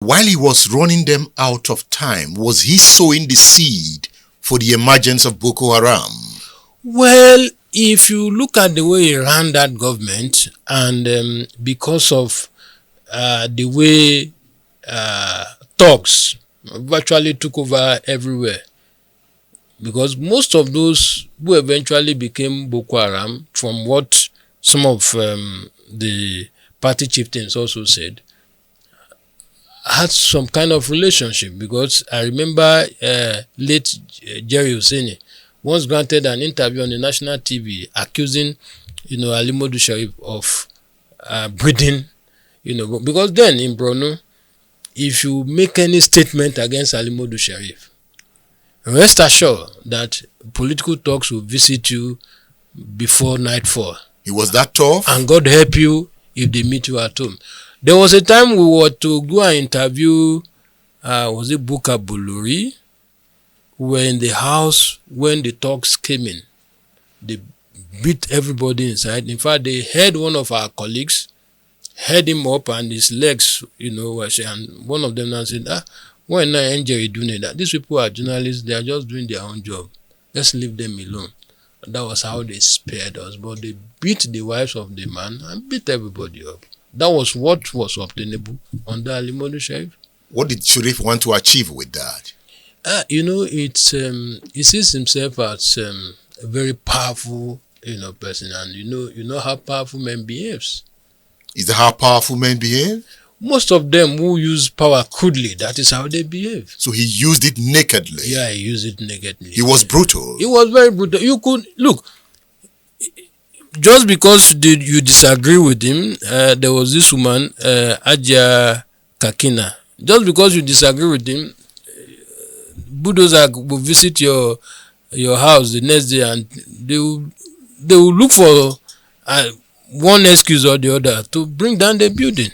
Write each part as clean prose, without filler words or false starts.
While he was running them out of time, was he sowing the seed for the emergence of Boko Haram? Well, if you look at the way he ran that government, and because of the way thugs virtually took over everywhere, because most of those who eventually became Boko Haram, from what some of the party chieftains also said, had some kind of relationship. Because I remember late Jerry Husseini once granted an interview on the national TV accusing, Ali Modu Sheriff of breeding, because then in Borno, if you make any statement against Ali Modu Sharif, rest assured that political talks will visit you before nightfall. He was that tough? And God help you if they meet you at home. There was a time we were to go and interview, was it Buka Buluri? We were in the house when the talks came in. They beat everybody inside. In fact, they had one of our colleagues, head him up and his legs, were shaking. And one of them now said, why not enjoy doing that? These people are journalists, they are just doing their own job. Let's leave them alone. And that was how they spared us. But they beat the wives of the man and beat everybody up. That was what was obtainable under Ali Modu Sheriff. What did Sharif want to achieve with that? He sees himself as a very powerful, person, and you know how powerful men behaves. Is that how powerful men behave? Most of them who use power crudely, that is how they behave. So he used it nakedly. Yeah, he used it nakedly. He was brutal. He was very brutal. You could look. Just because you disagree with him, there was this woman, Ajia Kakina. Just because you disagree with him, bulldozer will visit your house the next day, and they will look for one excuse or the other to bring down the building.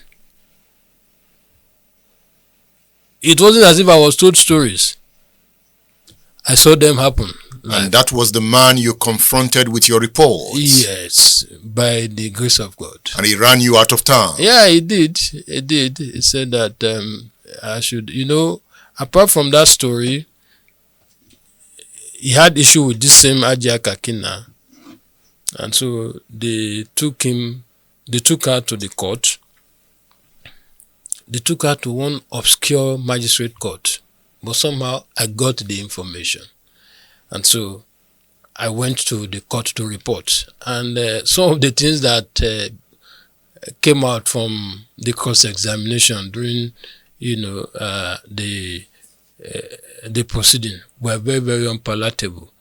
It wasn't as if I was told stories. I saw them happen. And that was the man you confronted with your reports? Yes, by the grace of God. And he ran you out of town? Yeah, he did. He did. He said that I should, apart from that story, he had issue with this same Ajia Kakina. And so they took her to the court. They took her to one obscure magistrate court. But somehow I got the information. And so I went to the court to report. And some of the things that came out from the cross-examination during, the proceeding were very, very unpalatable.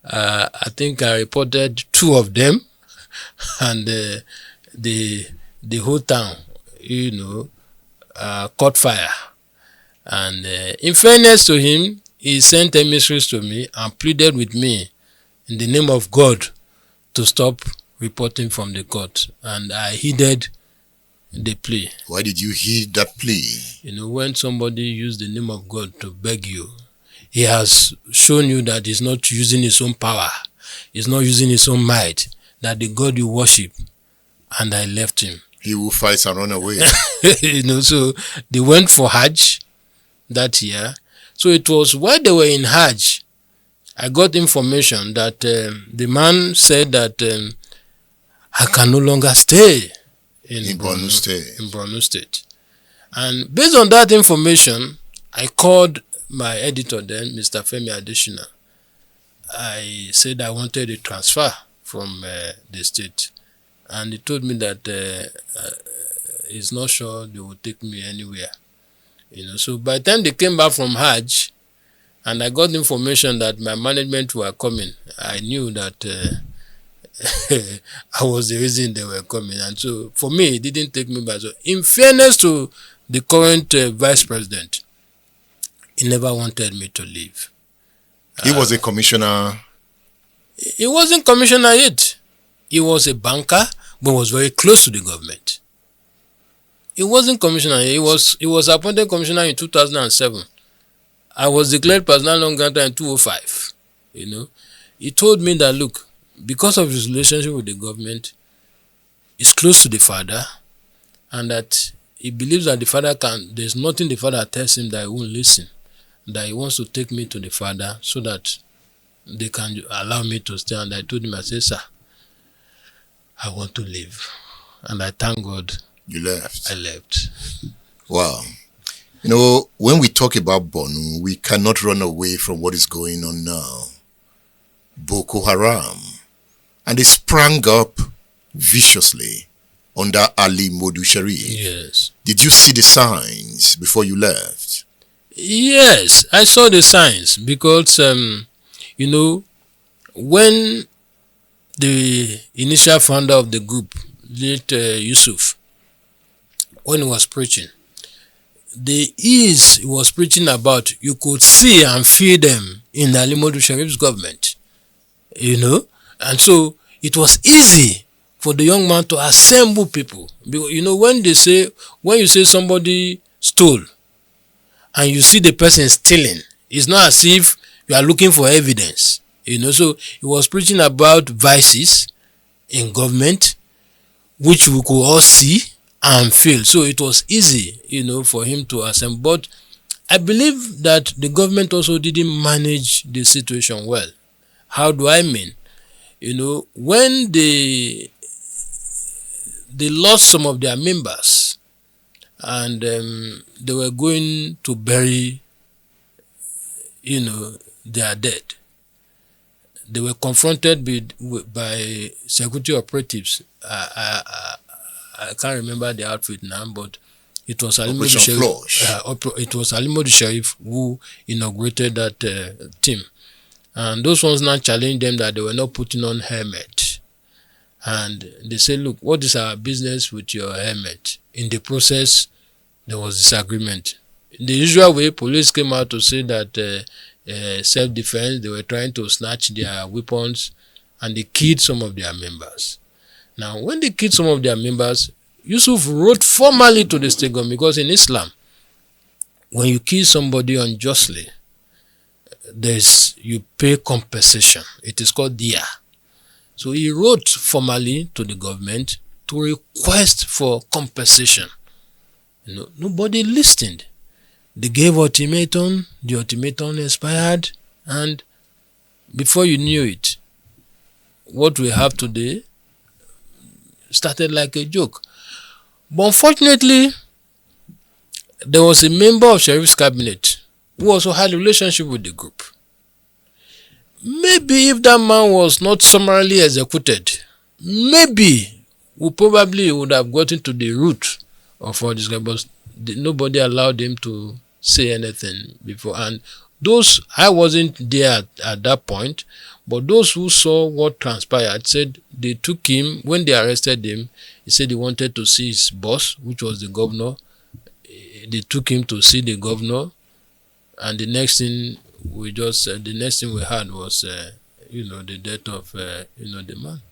I think I reported 2 of them, and the whole town, caught fire. And in fairness to him, he sent emissaries to me and pleaded with me in the name of God to stop reporting from the court. And I heeded the plea. Why did you heed that plea? When somebody used the name of God to beg you, he has shown you that he's not using his own power. He's not using his own might. That the God you worship. And I left him. He who fights and run away. So they went for Hajj that year. So it was while they were in Hajj, I got information that the man said that I can no longer stay in Borno State. In Borno State. And based on that information, I called my editor then, Mr. Femi Adeshina. I said I wanted a transfer from the state. And he told me that he's not sure they will take me anywhere. So by the time they came back from Hajj, and I got information that my management were coming, I knew that I was the reason they were coming. And so for me, it didn't take me back. So in fairness to the current vice president, he never wanted me to leave. He was a commissioner? He wasn't commissioner yet. He was a banker, but was very close to the government. He wasn't commissioner. He was appointed commissioner in 2007. I was declared Persona Non Grata in 2005. He told me that, look, because of his relationship with the government, he's close to the father, and that he believes that the father there's nothing the father tells him that he won't listen, that he wants to take me to the father so that they can allow me to stay. And I told him, I said, sir, I want to leave. And I thank God. You left. I left. Wow. You know, when we talk about Borno, we cannot run away from what is going on now. Boko Haram. And they sprang up viciously under Ali Modu Sheriff. Yes. Did you see the signs before you left? Yes, I saw the signs because, you know, when the initial founder of the group, late Yusuf, when he was preaching, the ease he was preaching about, you could see and feel them in Alimodu Sharif's government, you know. And so it was easy for the young man to assemble people. Because, you know, when you say somebody stole and you see the person stealing, it's not as if you are looking for evidence, you know. So he was preaching about vices in government, which we could all see and feel. So it was easy, you know, for him to assemble. But I believe that the government also didn't manage the situation well. How do I mean? You know, when they lost some of their members and they were going to bury, you know, their dead, they were confronted by security operatives. I can't remember the outfit now, but it was Alimodu Sharif. It was Alimodu Sharif who inaugurated that team, and those ones now challenged them that they were not putting on helmet, and they said, "Look, what is our business with your helmet?" In the process, there was disagreement. In the usual way, police came out to say that self-defense. They were trying to snatch their weapons, and they killed some of their members. Now, when they killed some of their members, Yusuf wrote formally to the state government, because in Islam, when you kill somebody unjustly, you pay compensation. It is called diya. So he wrote formally to the government to request for compensation. You know, nobody listened. They gave ultimatum. The ultimatum expired, and before you knew it, what we have today started like a joke. But unfortunately, there was a member of Sharif's cabinet who also had a relationship with the group. Maybe if that man was not summarily executed, maybe we probably would have gotten to the root of all this, but nobody allowed him to say anything before. And I wasn't there at that point, but those who saw what transpired said they took him, when they arrested him, he said he wanted to see his boss, which was the governor. They took him to see the governor, and the next thing we had was, the death of, the man.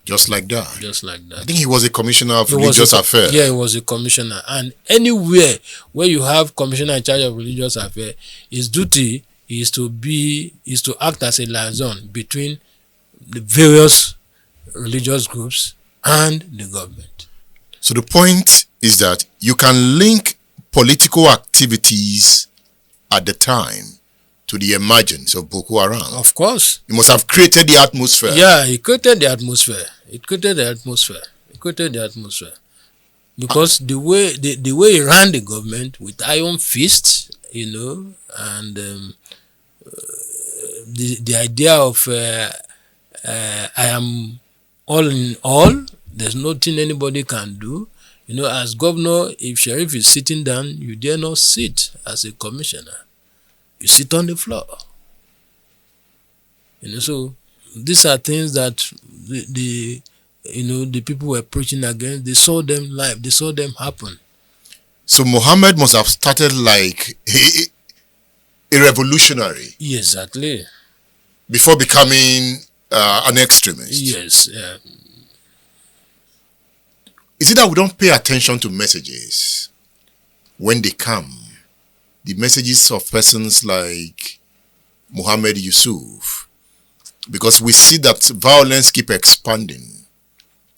Just like that? Just like that. I think he was a commissioner of religious affairs. Yeah, he was a commissioner. And anywhere where you have commissioner in charge of religious affairs, his duty is to act as a liaison between the various religious groups and the government. So the point is that you can link political activities at the time to the emergence of Boko Haram. Of course. He must have created the atmosphere. Yeah, he created the atmosphere. Because the way he ran the government with iron fists, and the idea of I am all in all, there's nothing anybody can do. As governor, if Sheriff is sitting down, you dare not sit as a commissioner. You sit on the floor. So these are things that the people were preaching against. They saw them live. They saw them happen. So Muhammad must have started like a revolutionary. Exactly. Before becoming an extremist. Yes. Is it that we don't pay attention to messages when they come? The messages of persons like Muhammad Yusuf, because we see that violence keep expanding.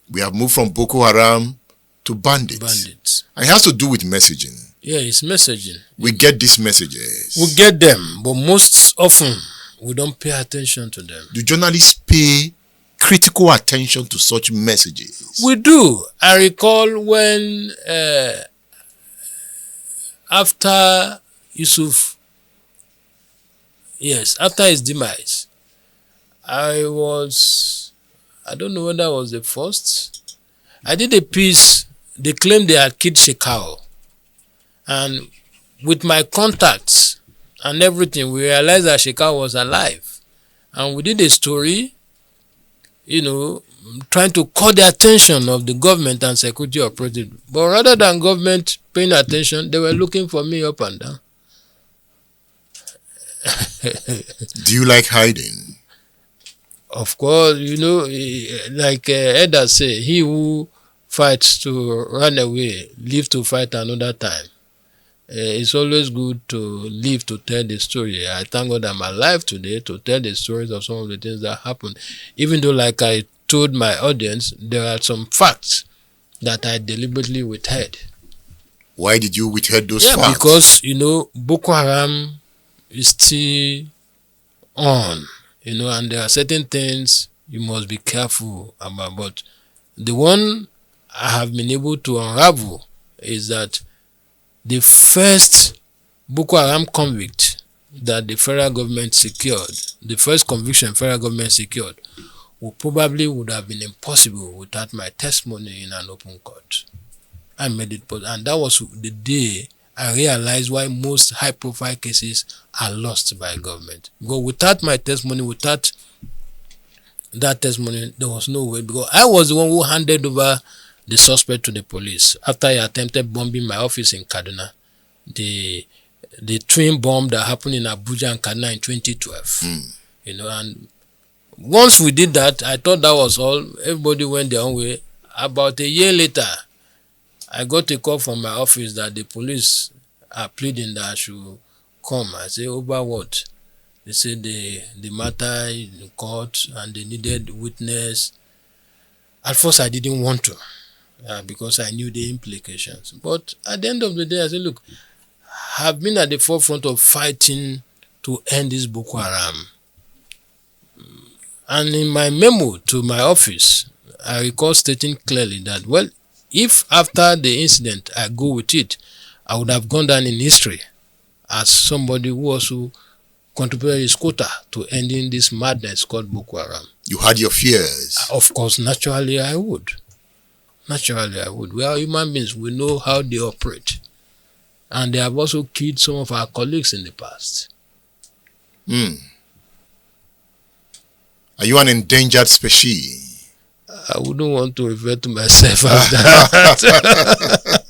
We have moved from Boko Haram to bandits. Bandits. And it has to do with messaging. Yeah, it's messaging. We get these messages. We get them, but most often we don't pay attention to them. Do journalists pay critical attention to such messages? We do. I recall when after Yusuf, after his demise, I don't know whether I was the first. I did a piece. They claimed they had killed Shekau. And with my contacts and everything, we realized that Shekau was alive. And we did a story, trying to call the attention of the government and security operatives. But rather than government paying attention, they were looking for me up and down. Do you like hiding? Of course, like elders say, he who fights to run away, live to fight another time. It's always good to live to tell the story. I thank God I'm alive today to tell the stories of some of the things that happened. Even though, like I told my audience, there are some facts that I deliberately withheld. Why did you withhold those facts? Yeah, because, Boko Haram is still on, and there are certain things you must be careful about. But the one I have been able to unravel is that the first Boko Haram convict that the federal government secured, the first conviction federal government secured, would have been impossible without my testimony in an open court. I made it possible, and that was the day I realized why most high-profile cases are lost by government. Because without my testimony, without that testimony, there was no way. Because I was the one who handed over the suspect to the police after he attempted bombing my office in Kaduna. The twin bomb that happened in Abuja and Kaduna in 2012. And once we did that, I thought that was all. Everybody went their own way. About a year later, I got a call from my office that the police are pleading that I should come. I said, over what? They said the matter in court and they needed witness. At first, I didn't want to because I knew the implications. But at the end of the day, I said, look, I've been at the forefront of fighting to end this Boko Haram. And in my memo to my office, I recall stating clearly that, well, if after the incident I go with it, I would have gone down in history as somebody who also contributed his quota to ending this madness called Boko Haram. You had your fears. Of course, naturally I would. We are human beings. We know how they operate. And they have also killed some of our colleagues in the past. Are you an endangered species? I wouldn't want to refer to myself as that.